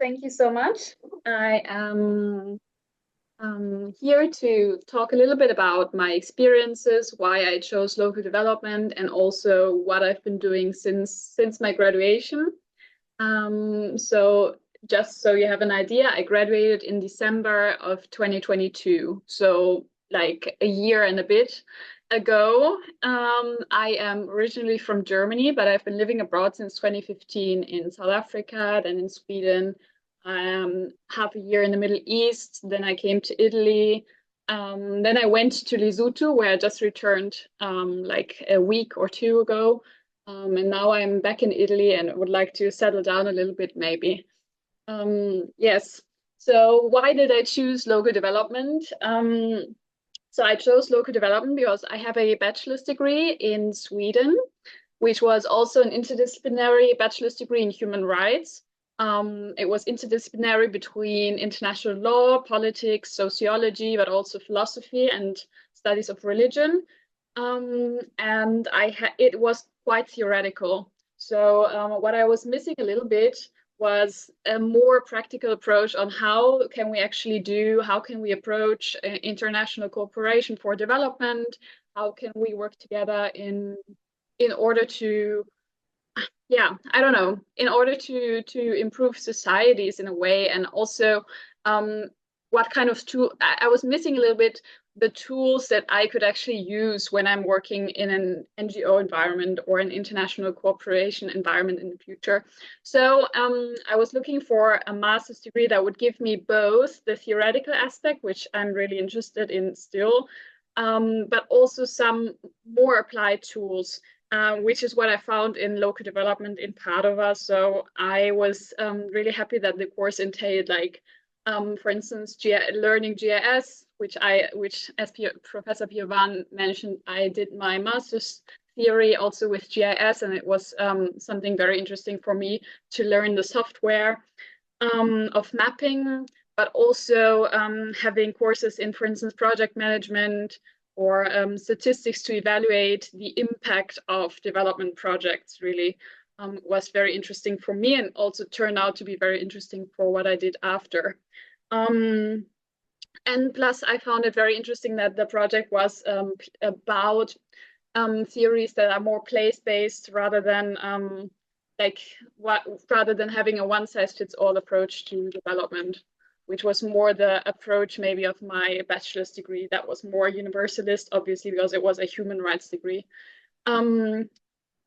thank you so much. I am here to talk a little bit about my experiences, why I chose local development, and also what I've been doing since my graduation. So just so you have an idea, I graduated in December of 2022, so like a year and a bit ago. I am originally from Germany, but I've been living abroad since 2015 in South Africa, then in Sweden, half a year in the Middle East, then I came to Italy. Then I went to Lesotho, where I just returned like a week or two ago. And now I'm back in Italy and would like to settle down a little bit, maybe. Yes. So why did I choose local development? So I chose local development because I have a bachelor's degree in Sweden, which was also an interdisciplinary bachelor's degree in human rights. It was interdisciplinary between international law, politics, sociology, but also philosophy and studies of religion. And it was quite theoretical. So what I was missing a little bit was a more practical approach on how can we approach international cooperation for development, how can we work together in order to, yeah, I don't know, in order to improve societies in a way, and also what kind of tool I was missing a little bit the tools that I could actually use when I'm working in an NGO environment or an international cooperation environment in the future. So I was looking for a master's degree that would give me both the theoretical aspect, which I'm really interested in still, but also some more applied tools, which is what I found in local development in Padova. So I was really happy that the course entailed, like, for instance, learning GIS, which as Professor Piovan mentioned, I did my master's theory also with GIS, and it was something very interesting for me to learn the software of mapping, but also having courses in, for instance, project management or statistics to evaluate the impact of development projects really was very interesting for me, and also turned out to be very interesting for what I did after. And plus, I found it very interesting that the project was about theories that are more place-based rather than rather than having a one-size-fits-all approach to development, which was more the approach maybe of my bachelor's degree. That was more universalist, obviously, because it was a human rights degree.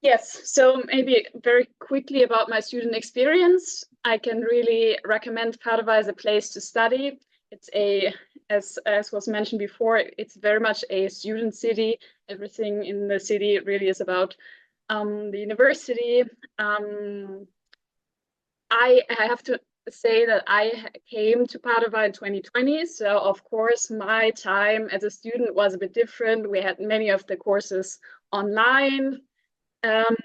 Yes, so maybe very quickly about my student experience. I can really recommend Padova as a place to study. It's as was mentioned before, it's very much a student city. Everything in the city really is about the university. I have to say that I came to Padova in 2020, so of course my time as a student was a bit different. We had many of the courses online.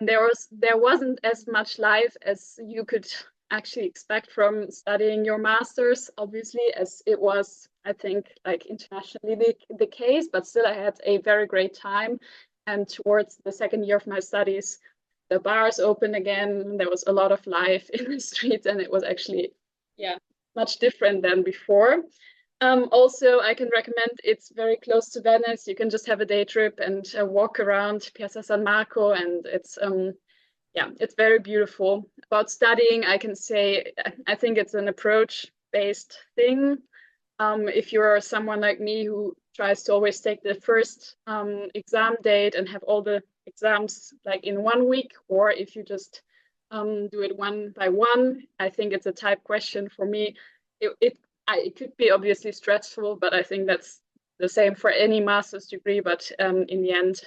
There wasn't as much life as you could actually expect from studying your master's, obviously, as it was, I think, like internationally the case, but still I had a very great time. And towards the second year of my studies, the bars opened again. There was a lot of life in the streets, and it was actually, yeah, much different than before. Also, I can recommend, it's very close to Venice. You can just have a day trip and walk around Piazza San Marco, and it's very beautiful. About studying, I can say I think it's an approach-based thing. If you're someone like me who tries to always take the first exam date and have all the exams like in 1 week, or if you just do it one by one, I think it's a type question for me. It could be obviously stressful, but I think that's the same for any master's degree. But in the end,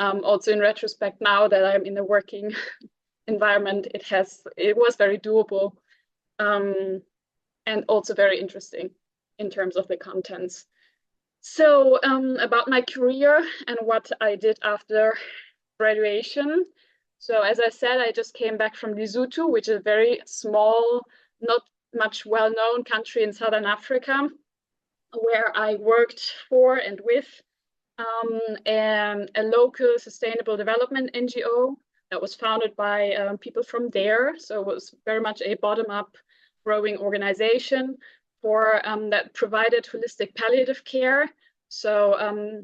also in retrospect, now that I'm in a working environment, it was very doable, and also very interesting in terms of the contents. So about my career and what I did after graduation. So as I said, I just came back from Lesotho, which is a very small, not much well-known country in Southern Africa, where I worked for and with a local sustainable development NGO that was founded by people from there. So it was very much a bottom-up growing organization for that provided holistic palliative care. So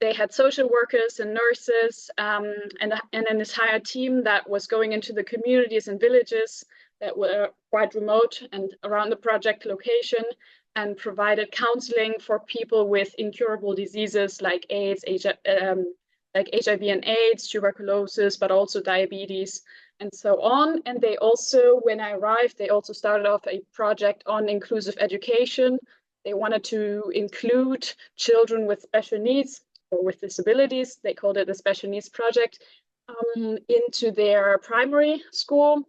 they had social workers and nurses and an entire team that was going into the communities and villages that were quite remote and around the project location, and provided counseling for people with incurable diseases like AIDS, like HIV and AIDS, tuberculosis, but also diabetes and so on. And they also, when I arrived, they also started off a project on inclusive education. They wanted to include children with special needs or with disabilities, they called it the Special Needs Project, into their primary school.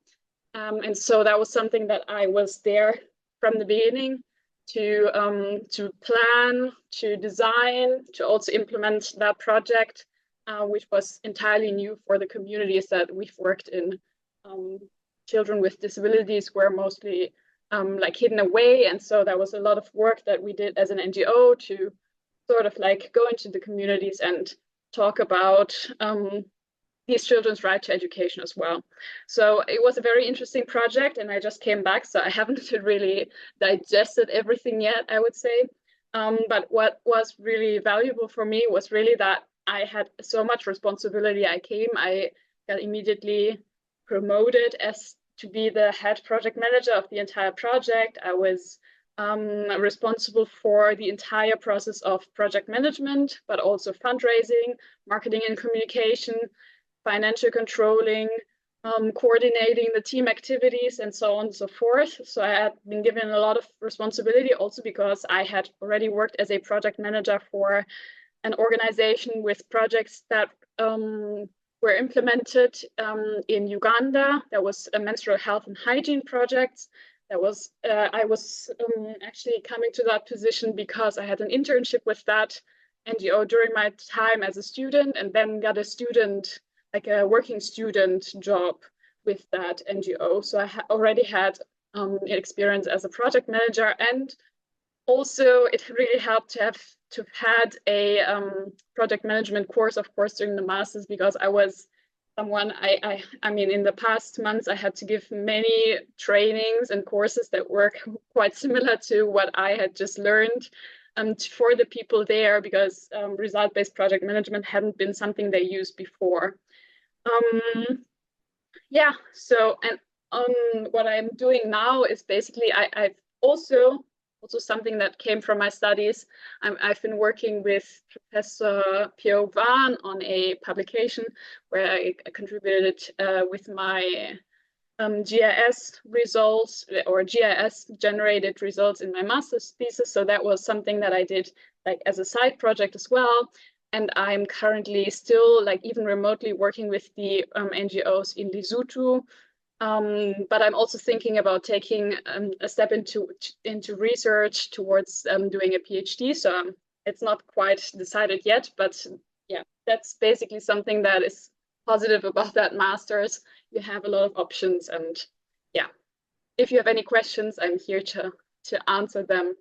And so that was something that I was there from the beginning to plan, to design, to also implement that project, which was entirely new for the communities that we've worked in. Children with disabilities were mostly like hidden away, and so that was a lot of work that we did as an NGO to sort of like go into the communities and talk about these children's right to education as well. So it was a very interesting project, and I just came back, so I haven't really digested everything yet, I would say. But what was really valuable for me was really that I had so much responsibility. I got immediately promoted as to be the head project manager of the entire project. I was responsible for the entire process of project management, but also fundraising, marketing and communication, financial controlling, coordinating the team activities, and so on and so forth. So I had been given a lot of responsibility also because I had already worked as a project manager for an organization with projects that were implemented in Uganda. There was a menstrual health and hygiene project. That was I was actually coming to that position because I had an internship with that NGO during my time as a student, and then got a student, like a working student job with that NGO. So I already had experience as a project manager, and also it really helped to have had a project management course, of course, during the master's, because I was someone, I mean, in the past months, I had to give many trainings and courses that were quite similar to what I had just learned for the people there, because result-based project management hadn't been something they used before. Yeah, so, and what I'm doing now is basically, I've also something that came from my studies. I've been working with Professor Pio Van on a publication where I contributed with my GIS results or GIS generated results in my master's thesis. So that was something that I did like as a side project as well. And I'm currently still like even remotely working with the NGOs in Lesotho. But I'm also thinking about taking a step into research towards doing a PhD. So it's not quite decided yet, but yeah, that's basically something that is positive about that master's. You have a lot of options, and yeah, if you have any questions, I'm here to answer them.